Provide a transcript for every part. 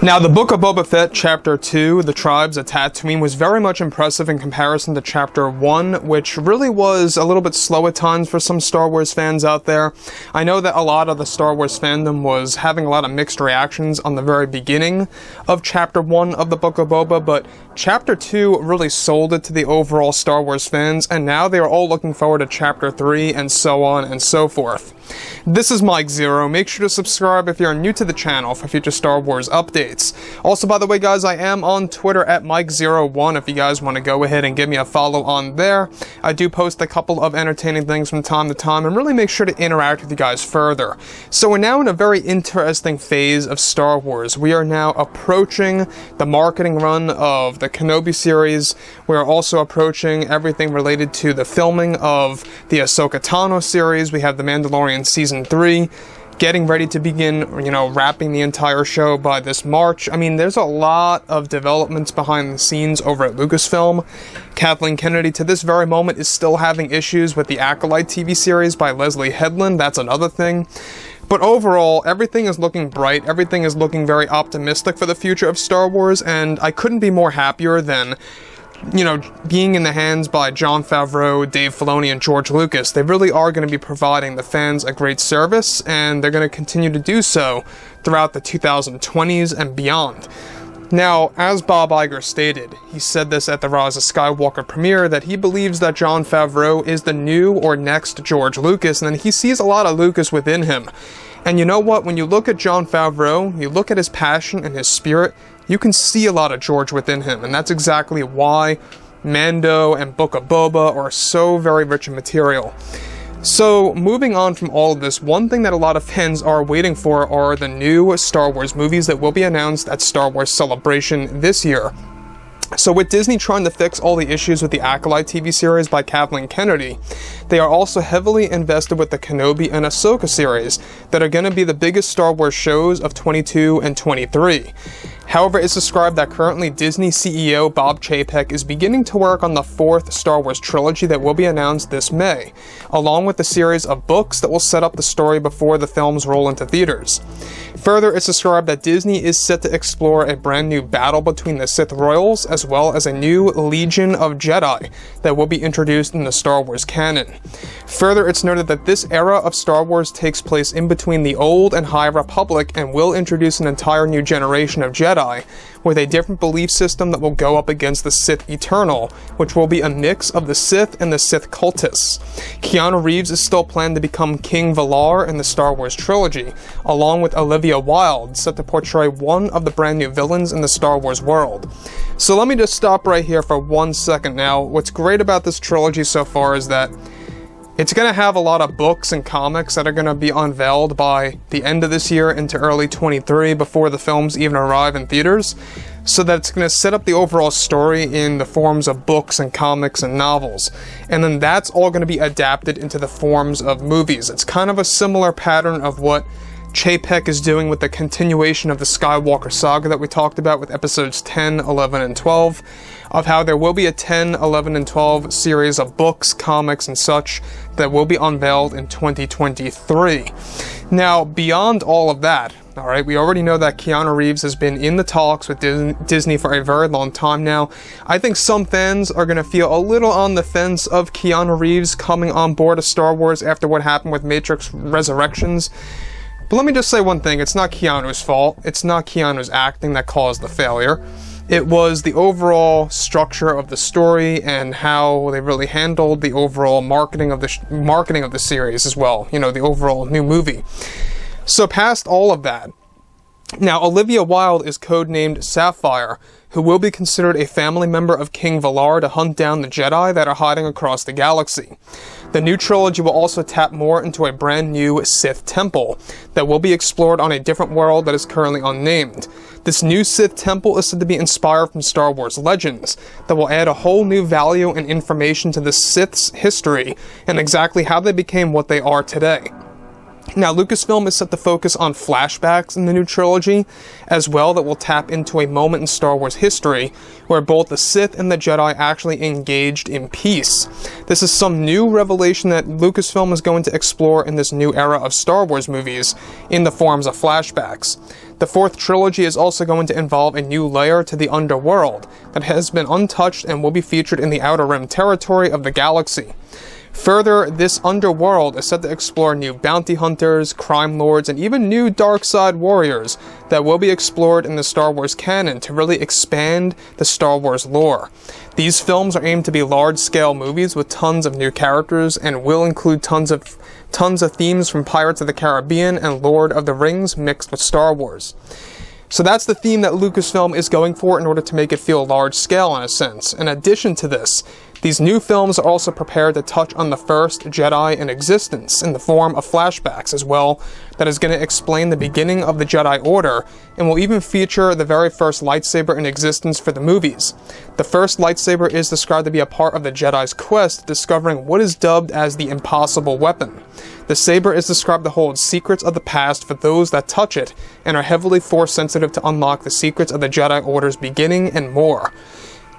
Now, the Book of Boba Fett, Chapter 2, The Tribes of Tatooine, was very much impressive in comparison to Chapter 1, which really was a little bit slow at times for some Star Wars fans out there. I know that a lot of the Star Wars fandom was having a lot of mixed reactions on the very beginning of Chapter 1 of the Book of Boba, but Chapter 2 really sold it to the overall Star Wars fans, and now they are all looking forward to Chapter 3, and so on and so forth. This is Mike Zero. Make sure to subscribe if you're new to the channel for future Star Wars updates. Also, by the way, guys, I am on Twitter at Mike01 if you guys want to go ahead and give me a follow on there. I do post a couple of entertaining things from time to time and really make sure to interact with you guys further. So we're now in a very interesting phase of Star Wars. We are now approaching the marketing run of the Kenobi series. We are also approaching everything related to the filming of the Ahsoka Tano series. We have The Mandalorian Season 3, getting ready to begin, wrapping the entire show by this March. I mean, there's a lot of developments behind the scenes over at Lucasfilm. Kathleen Kennedy, to this very moment, is still having issues with the Acolyte TV series by Leslie Headland. That's another thing. But overall, everything is looking bright, everything is looking very optimistic for the future of Star Wars, and I couldn't be more happier than being in the hands by Jon Favreau, Dave Filoni, and George Lucas. They really are going to be providing the fans a great service, and they're going to continue to do so throughout the 2020s and beyond. Now, as Bob Iger stated, he said this at the Rise of Skywalker premiere, that he believes that Jon Favreau is the new or next George Lucas, and he sees a lot of Lucas within him. And you know what? When you look at Jon Favreau, you look at his passion and his spirit, you can see a lot of George within him, and that's exactly why Mando and Book of Boba are so very rich in material. So, moving on from all of this, one thing that a lot of fans are waiting for are the new Star Wars movies that will be announced at Star Wars Celebration this year. So with Disney trying to fix all the issues with the Acolyte TV series by Kathleen Kennedy, they are also heavily invested with the Kenobi and Ahsoka series that are going to be the biggest Star Wars shows of 22 and 23. However, it's described that currently Disney CEO Bob Chapek is beginning to work on the fourth Star Wars trilogy that will be announced this May, along with a series of books that will set up the story before the films roll into theaters. Further, it's described that Disney is set to explore a brand new battle between the Sith Royals, as well as a new Legion of Jedi that will be introduced in the Star Wars canon. Further, it's noted that this era of Star Wars takes place in between the Old and High Republic and will introduce an entire new generation of Jedi, with a different belief system that will go up against the Sith Eternal, which will be a mix of the Sith and the Sith cultists. Keanu Reeves is still planned to become King Valar in the Star Wars trilogy, along with Olivia Wilde, set to portray one of the brand new villains in the Star Wars world. So let me just stop right here for 1 second now. What's great about this trilogy so far is that it's going to have a lot of books and comics that are going to be unveiled by the end of this year into early 23 before the films even arrive in theaters, so that it's going to set up the overall story in the forms of books and comics and novels. And then that's all going to be adapted into the forms of movies. It's kind of a similar pattern of what Chapek is doing with the continuation of the Skywalker saga that we talked about with episodes 10, 11, and 12, of how there will be a 10, 11, and 12 series of books, comics, and such that will be unveiled in 2023. Now, beyond all of that, alright, we already know that Keanu Reeves has been in the talks with Disney for a very long time now. I think some fans are going to feel a little on the fence of Keanu Reeves coming on board of Star Wars after what happened with Matrix Resurrections. But let me just say one thing, it's not Keanu's fault. It's not Keanu's acting that caused the failure. It was the overall structure of the story and how they really handled the overall marketing of the series as well. The overall new movie. So past all of that, now Olivia Wilde is codenamed Sapphire, who will be considered a family member of King Valar to hunt down the Jedi that are hiding across the galaxy. The new trilogy will also tap more into a brand new Sith temple that will be explored on a different world that is currently unnamed. This new Sith temple is said to be inspired from Star Wars Legends that will add a whole new value and information to the Sith's history and exactly how they became what they are today. Now, Lucasfilm is set to focus on flashbacks in the new trilogy as well that will tap into a moment in Star Wars history where both the Sith and the Jedi actually engaged in peace. This is some new revelation that Lucasfilm is going to explore in this new era of Star Wars movies in the forms of flashbacks. The fourth trilogy is also going to involve a new layer to the underworld that has been untouched and will be featured in the Outer Rim territory of the galaxy. Further, this underworld is set to explore new bounty hunters, crime lords, and even new dark side warriors that will be explored in the Star Wars canon to really expand the Star Wars lore. These films are aimed to be large-scale movies with tons of new characters and will include tons of themes from Pirates of the Caribbean and Lord of the Rings mixed with Star Wars. So that's the theme that Lucasfilm is going for in order to make it feel large-scale in a sense. In addition to this, these new films are also prepared to touch on the first Jedi in existence in the form of flashbacks as well, that is going to explain the beginning of the Jedi Order, and will even feature the very first lightsaber in existence for the movies. The first lightsaber is described to be a part of the Jedi's quest, discovering what is dubbed as the impossible weapon. The saber is described to hold secrets of the past for those that touch it, and are heavily force sensitive to unlock the secrets of the Jedi Order's beginning and more.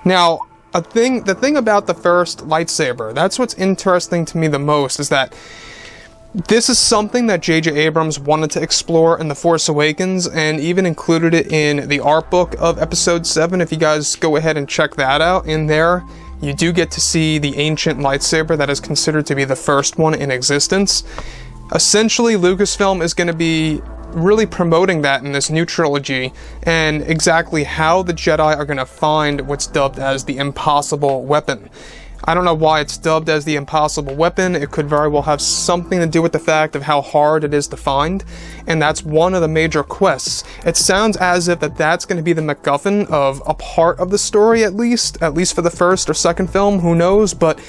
Now, the thing about the first lightsaber, that's what's interesting to me the most, is that this is something that J.J. Abrams wanted to explore in The Force Awakens, and even included it in the art book of Episode 7. If you guys go ahead and check that out, in there you do get to see the ancient lightsaber that is considered to be the first one in existence. Essentially, Lucasfilm is going to be really promoting that in this new trilogy, and exactly how the Jedi are going to find what's dubbed as the impossible weapon. I don't know why it's dubbed as the impossible weapon. It could very well have something to do with the fact of how hard it is to find, and that's one of the major quests. It sounds as if that's going to be the MacGuffin of a part of the story, at least for the first or second film, who knows, but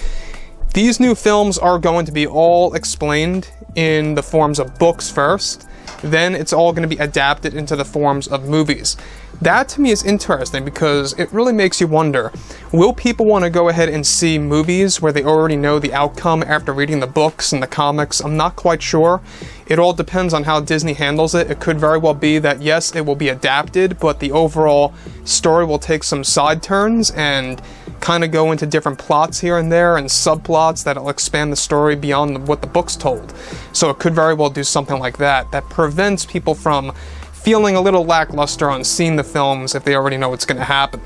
these new films are going to be all explained in the forms of books first, then it's all going to be adapted into the forms of movies. That to me is interesting because it really makes you wonder, will people want to go ahead and see movies where they already know the outcome after reading the books and the comics? I'm not quite sure. It all depends on how Disney handles it. It could very well be that yes, it will be adapted, but the overall story will take some side turns and kind of go into different plots here and there and subplots that'll expand the story beyond what the books told. So it could very well do something like that prevents people from feeling a little lackluster on seeing the films if they already know what's going to happen.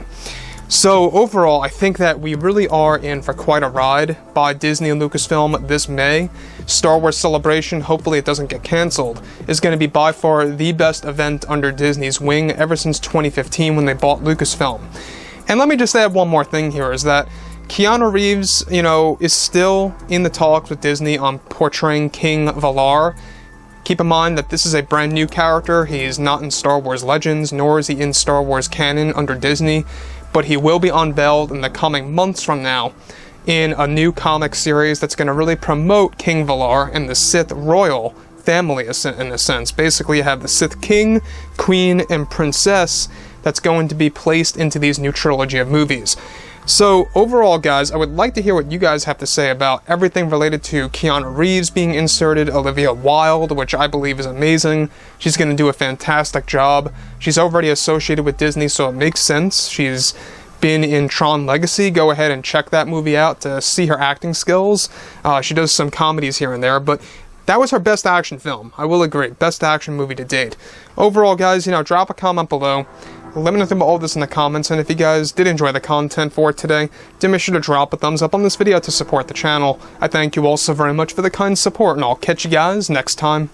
So overall, I think that we really are in for quite a ride by Disney and Lucasfilm this May. Star Wars Celebration, hopefully it doesn't get cancelled, is going to be by far the best event under Disney's wing ever since 2015 when they bought Lucasfilm. And let me just add one more thing here, is that Keanu Reeves, is still in the talks with Disney on portraying King Valar. Keep in mind that this is a brand new character. He is not in Star Wars Legends, nor is he in Star Wars canon under Disney, but he will be unveiled in the coming months from now in a new comic series that's going to really promote King Valar and the Sith royal family in a sense. Basically, you have the Sith King, Queen, and Princess that's going to be placed into these new trilogy of movies. So overall, guys, I would like to hear what you guys have to say about everything related to Keanu Reeves being inserted, Olivia Wilde, which I believe is amazing. She's going to do a fantastic job. She's already associated with Disney, so it makes sense. She's been in Tron Legacy. Go ahead and check that movie out to see her acting skills. She does some comedies here and there, but that was her best action film. I will agree. Best action movie to date. Overall, guys, drop a comment below. Let me know about all this in the comments, and if you guys did enjoy the content for today, do make sure to drop a thumbs up on this video to support the channel. I thank you all so very much for the kind support, and I'll catch you guys next time.